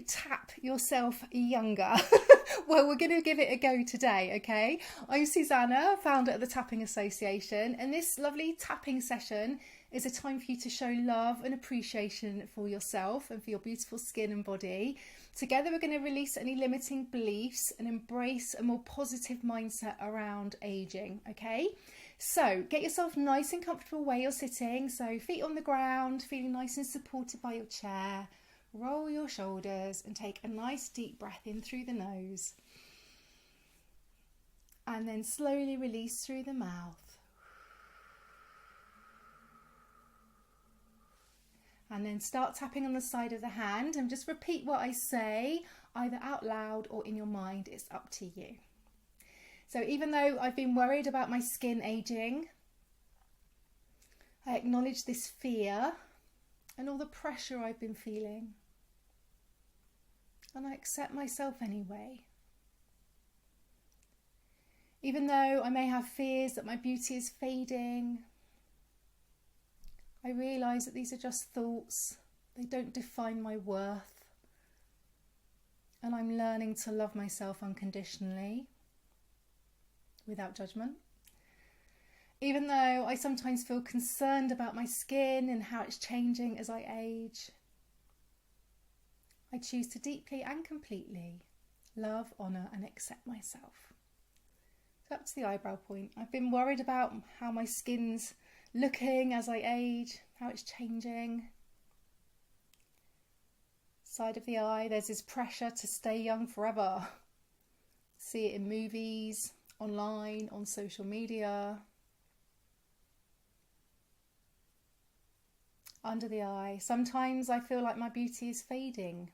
tap yourself younger? Well, we're going to give it a go today, okay? I'm Susanna, founder of the Tapping Association, and this lovely tapping session is a time for you to show love and appreciation for yourself and for your beautiful skin and body. Together, we're going to release any limiting beliefs and embrace a more positive mindset around aging, okay? So get yourself nice and comfortable where you're sitting. So feet on the ground, feeling nice and supported by your chair. Roll your shoulders and take a nice deep breath in through the nose. And then slowly release through the mouth. And then start tapping on the side of the hand and just repeat what I say, either out loud or in your mind. It's up to you. So even though I've been worried about my skin aging, I acknowledge this fear and all the pressure I've been feeling. And I accept myself anyway. Even though I may have fears that my beauty is fading, I realise that these are just thoughts. They don't define my worth. And I'm learning to love myself unconditionally, without judgment. Even though I sometimes feel concerned about my skin and how it's changing as I age, I choose to deeply and completely love, honour and accept myself. So up to the eyebrow point. I've been worried about how my skin's looking as I age, how it's changing. Side of the eye, there's this pressure to stay young forever. See it in movies, online, on social media. Under the eye, sometimes I feel like my beauty is fading.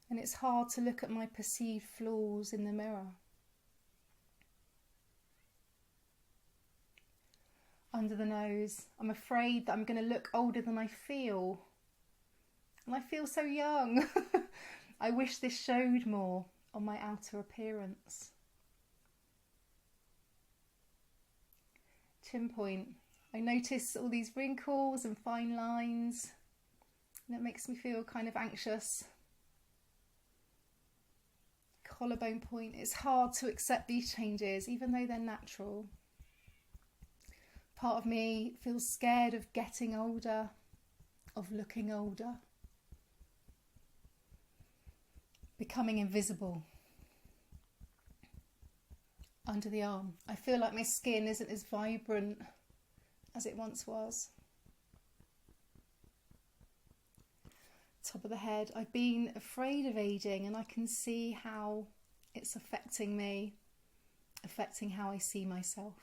And it's hard to look at my perceived flaws in the mirror. Under the nose, I'm afraid that I'm going to look older than I feel. And I feel so young. I wish this showed more on my outer appearance. Chin point. I notice all these wrinkles and fine lines, and it makes me feel kind of anxious. Collarbone point. It's hard to accept these changes, even though they're natural. Part of me feels scared of getting older, of looking older, becoming invisible. Under the arm, I feel like my skin isn't as vibrant as it once was. Top of the head, I've been afraid of aging and I can see how it's affecting me, affecting how I see myself.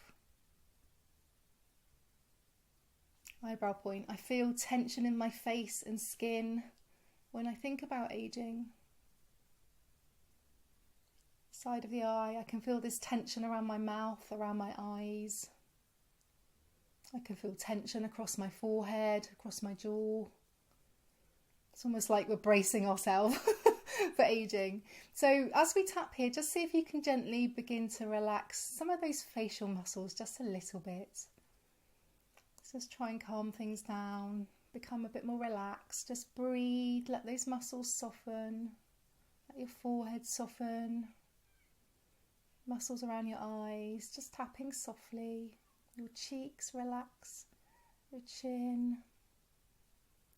Eyebrow point, I feel tension in my face and skin when I think about aging. Side of the eye, I can feel this tension around my mouth, around my eyes. I can feel tension across my forehead, across my jaw. It's almost like we're bracing ourselves for aging. So as we tap here, just see if you can gently begin to relax some of those facial muscles just a little bit. Just try and calm things down, become a bit more relaxed. Just breathe, let those muscles soften, let your forehead soften, muscles around your eyes, just tapping softly. Your cheeks relax, your chin,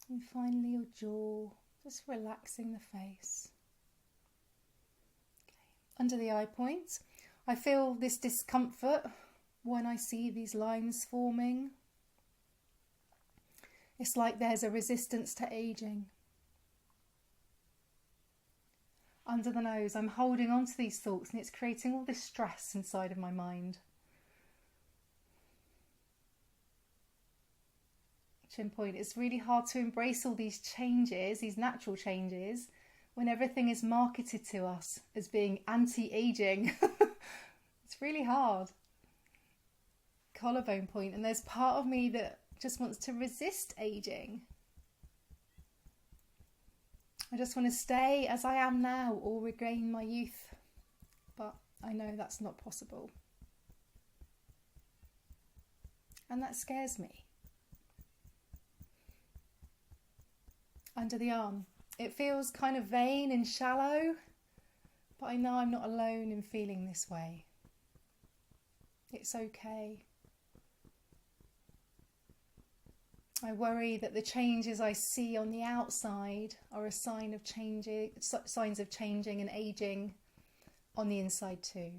and finally your jaw, just relaxing the face. Okay. Under the eye point, I feel this discomfort when I see these lines forming. It's like there's a resistance to aging. Under the nose, I'm holding on to these thoughts and it's creating all this stress inside of my mind. Chin point, it's really hard to embrace all these changes, these natural changes, when everything is marketed to us as being anti-aging. It's really hard. Collarbone point, and there's part of me that just wants to resist aging. I just want to stay as I am now or regain my youth, but I know that's not possible. And that scares me. Under the arm, It feels kind of vain and shallow, but I know I'm not alone in feeling this way. It's okay. I worry that the changes I see on the outside are a sign of changing, signs of changing and aging on the inside too.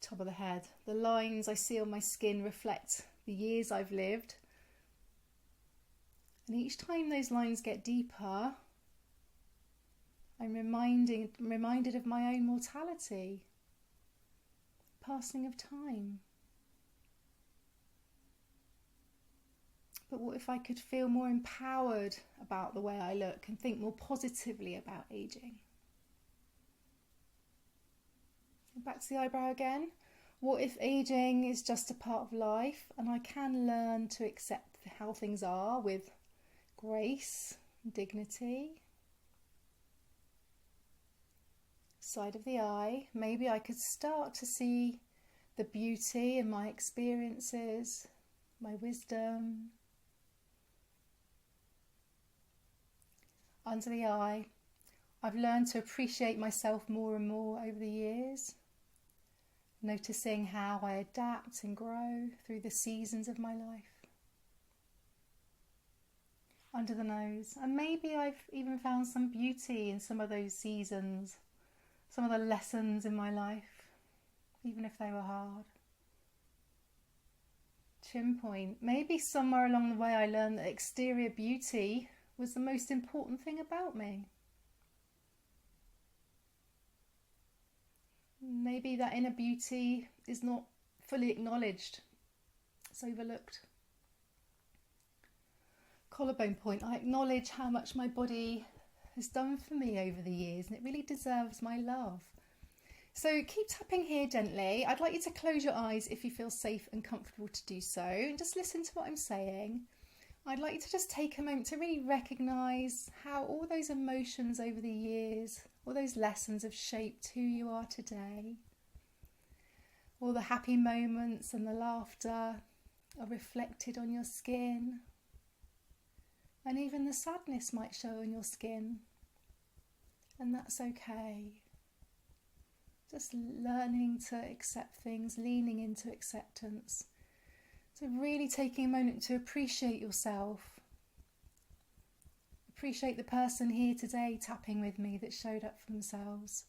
Top of the head. The lines I see on my skin reflect the years I've lived. And each time those lines get deeper, I'm reminded of my own mortality, passing of time. But what if I could feel more empowered about the way I look and think more positively about aging? Back to the eyebrow again. What if aging is just a part of life and I can learn to accept how things are with grace, dignity? Side of the eye, maybe I could start to see the beauty in my experiences, my wisdom. Under the eye, I've learned to appreciate myself more and more over the years, noticing how I adapt and grow through the seasons of my life. Under the nose, and maybe I've even found some beauty in some of those seasons, some of the lessons in my life, even if they were hard. Chin point, maybe somewhere along the way I learned that exterior beauty was the most important thing about me. Maybe that inner beauty is not fully acknowledged, it's overlooked. Collarbone point, I acknowledge how much my body has done for me over the years and it really deserves my love. So keep tapping here gently. I'd like you to close your eyes if you feel safe and comfortable to do so, and just listen to what I'm saying. I'd like you to just take a moment to really recognise how all those emotions over the years, all those lessons have shaped who you are today. All the happy moments and the laughter are reflected on your skin. And even the sadness might show on your skin. And that's okay. Just learning to accept things, leaning into acceptance. So really taking a moment to appreciate yourself. Appreciate the person here today tapping with me that showed up for themselves.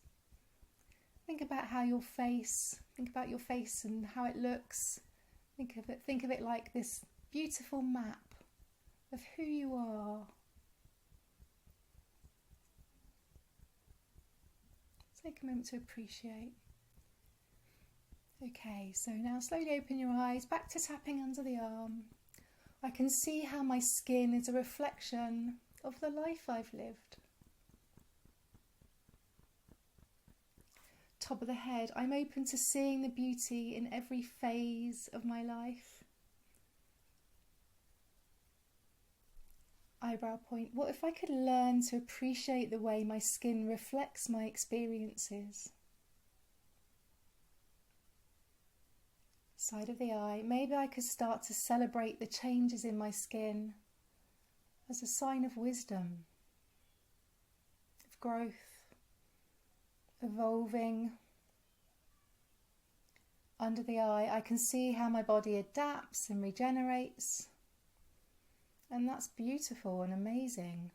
Think about your face and how it looks. Think of it like this beautiful map of who you are. Take a moment to appreciate. Okay, so now slowly open your eyes, back to tapping under the arm. I can see how my skin is a reflection of the life I've lived. Top of the head, I'm open to seeing the beauty in every phase of my life. Eyebrow point, what if I could learn to appreciate the way my skin reflects my experiences? Side of the eye, maybe I could start to celebrate the changes in my skin as a sign of wisdom, of growth, evolving. Under the eye, I can see how my body adapts and regenerates, and that's beautiful and amazing.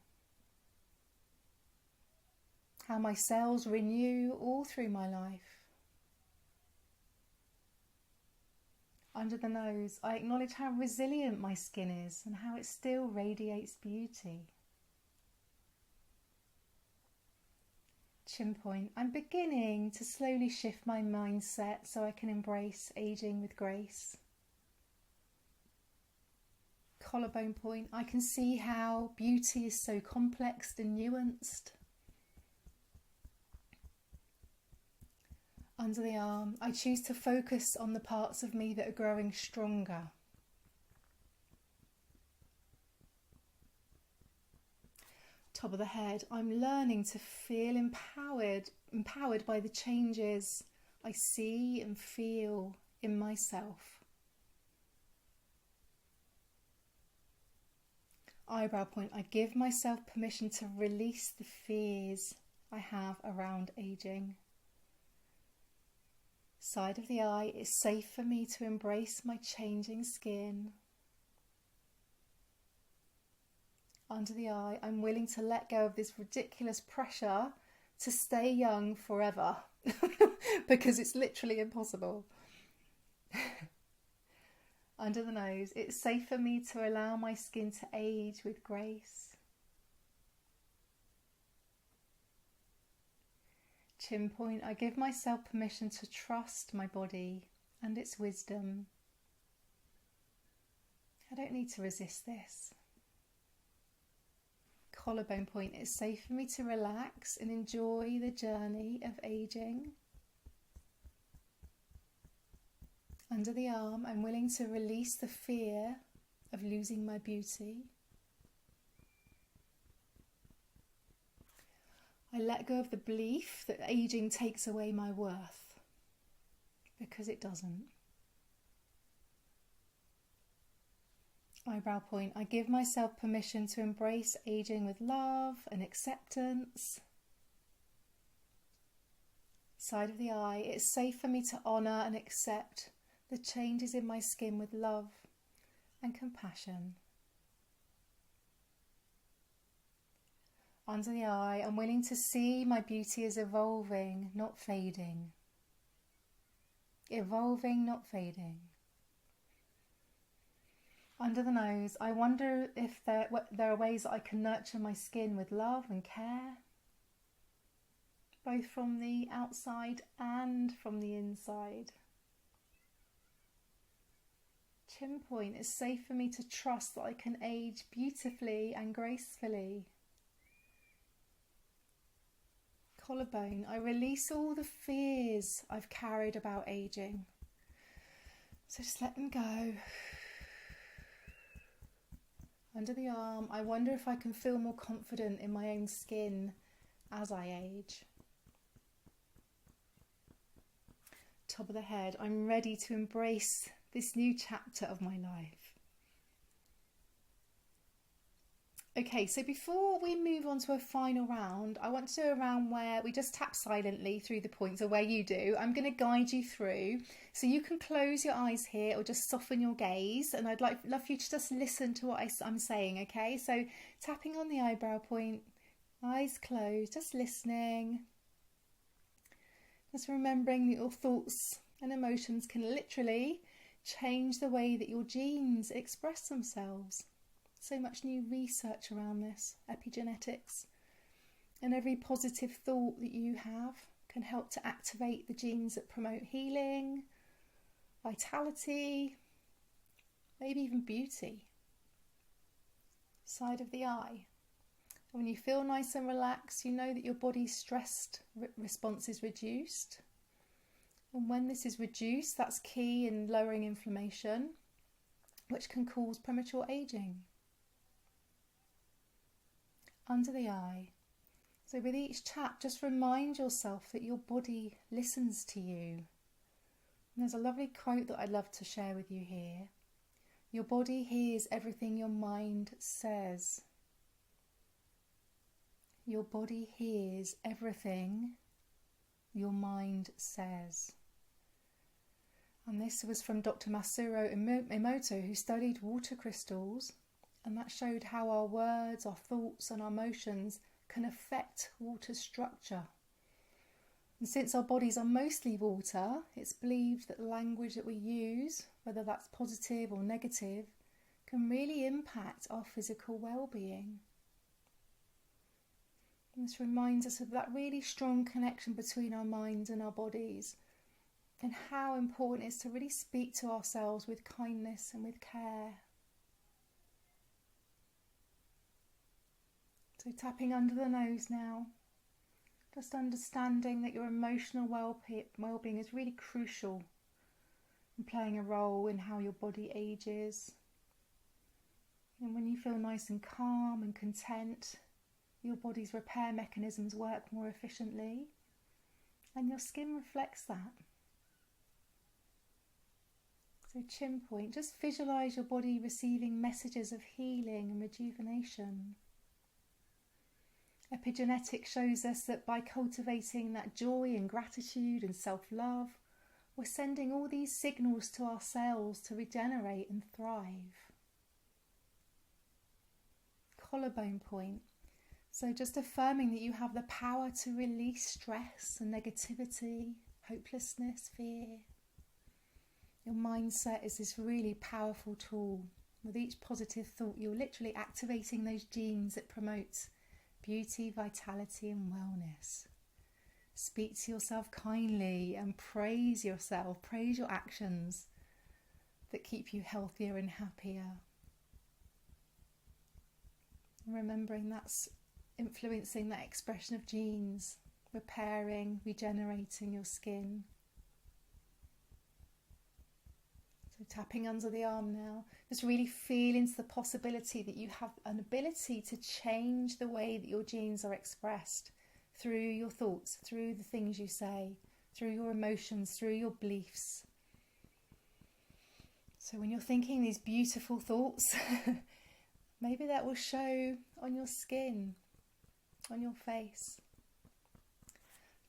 How my cells renew all through my life. Under the nose, I acknowledge how resilient my skin is and how it still radiates beauty. Chin point, I'm beginning to slowly shift my mindset so I can embrace aging with grace. Collarbone point, I can see how beauty is so complex and nuanced. Under the arm, I choose to focus on the parts of me that are growing stronger. Top of the head, I'm learning to feel empowered by the changes I see and feel in myself. Eyebrow point, I give myself permission to release the fears I have around aging. Side of the eye, it's safe for me to embrace my changing skin. Under the eye, I'm willing to let go of this ridiculous pressure to stay young forever because it's literally impossible. Under the nose, it's safe for me to allow my skin to age with grace. Chin point, I give myself permission to trust my body and its wisdom. I don't need to resist this. Collarbone point, it's safe for me to relax and enjoy the journey of aging. Under the arm, I'm willing to release the fear of losing my beauty. I let go of the belief that aging takes away my worth, because it doesn't. Eyebrow point, I give myself permission to embrace aging with love and acceptance. Side of the eye, it's safe for me to honour and accept the changes in my skin with love and compassion. Under the eye, I'm willing to see my beauty as evolving, not fading. Evolving, not fading. Under the nose, I wonder if there are ways that I can nurture my skin with love and care, both from the outside and from the inside. Chin point, it's safe for me to trust that I can age beautifully and gracefully. Collarbone, I release all the fears I've carried about aging. So just let them go. Under the arm, I wonder if I can feel more confident in my own skin as I age. Top of the head, I'm ready to embrace this new chapter of my life. Okay, so before we move on to a final round, I want to do a round where we just tap silently through the points, or where you do. I'm going to guide you through, so you can close your eyes here or just soften your gaze, and I'd love for you to just listen to what I'm saying, okay? So tapping on the eyebrow point, eyes closed, just listening. Just remembering that your thoughts and emotions can literally change the way that your genes express themselves. So much new research around this, epigenetics, and every positive thought that you have can help to activate the genes that promote healing, vitality, maybe even beauty. Side of the eye. When you feel nice and relaxed, you know that your body's stress response is reduced. And when this is reduced, that's key in lowering inflammation, which can cause premature aging. Under the eye. So with each tap, just remind yourself that your body listens to you. And there's a lovely quote that I'd love to share with you here. Your body hears everything your mind says. Your body hears everything your mind says. And this was from Dr. Masaru Emoto, who studied water crystals, and that showed how our words, our thoughts and our emotions can affect water structure. And since our bodies are mostly water, it's believed that the language that we use, whether that's positive or negative, can really impact our physical well-being. And this reminds us of that really strong connection between our minds and our bodies, and how important it is to really speak to ourselves with kindness and with care. So tapping under the nose now, just understanding that your emotional well-being is really crucial in playing a role in how your body ages. And when you feel nice and calm and content, your body's repair mechanisms work more efficiently, and your skin reflects that. So chin point, just visualize your body receiving messages of healing and rejuvenation. Epigenetics shows us that by cultivating that joy and gratitude and self-love, we're sending all these signals to our cells to regenerate and thrive. Collarbone point. So just affirming that you have the power to release stress and negativity, hopelessness, fear. Your mindset is this really powerful tool. With each positive thought, you're literally activating those genes that promote beauty, vitality and wellness. Speak to yourself kindly and praise yourself. Praise your actions that keep you healthier and happier. And remembering that's influencing that expression of genes, repairing, regenerating your skin. So tapping under the arm now, just really feel into the possibility that you have an ability to change the way that your genes are expressed through your thoughts, through the things you say, through your emotions, through your beliefs. So when you're thinking these beautiful thoughts, maybe that will show on your skin, on your face,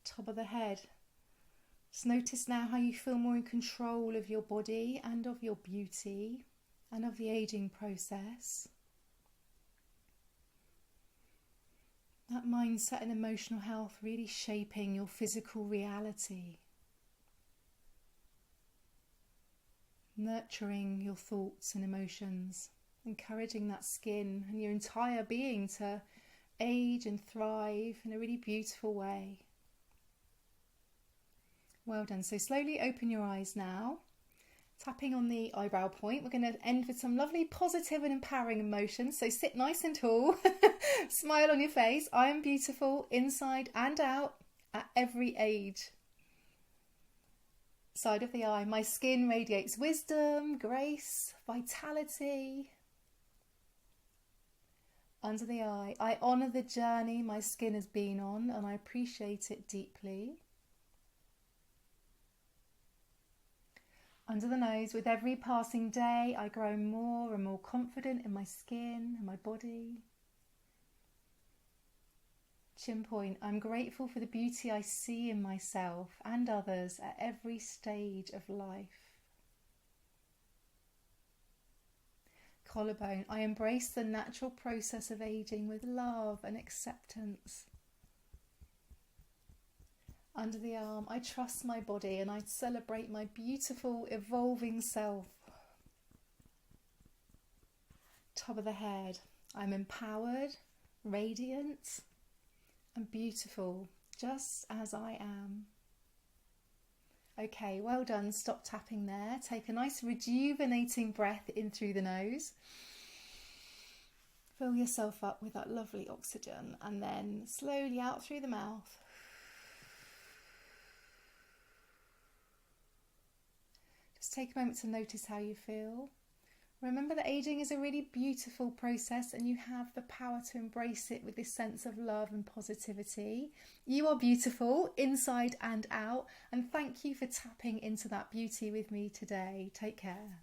top of the head. Just notice now how you feel more in control of your body and of your beauty and of the aging process. That mindset and emotional health really shaping your physical reality. Nurturing your thoughts and emotions. Encouraging that skin and your entire being to age and thrive in a really beautiful way. Well done. So slowly open your eyes now. Tapping on the eyebrow point. We're going to end with some lovely positive and empowering emotions. So sit nice and tall. Smile on your face. I am beautiful inside and out at every age. Side of the eye. My skin radiates wisdom, grace, vitality. Under the eye. I honour the journey my skin has been on and I appreciate it deeply. Under the nose, with every passing day, I grow more and more confident in my skin and my body. Chin point, I'm grateful for the beauty I see in myself and others at every stage of life. Collarbone, I embrace the natural process of aging with love and acceptance. Under the arm, I trust my body and I celebrate my beautiful, evolving self. Top of the head, I'm empowered, radiant and beautiful, just as I am. Okay, well done. Stop tapping there. Take a nice rejuvenating breath in through the nose. Fill yourself up with that lovely oxygen and then slowly out through the mouth. Just take a moment to notice how you feel. Remember that aging is a really beautiful process and you have the power to embrace it with this sense of love and positivity. You are beautiful inside and out, and thank you for tapping into that beauty with me today. Take care.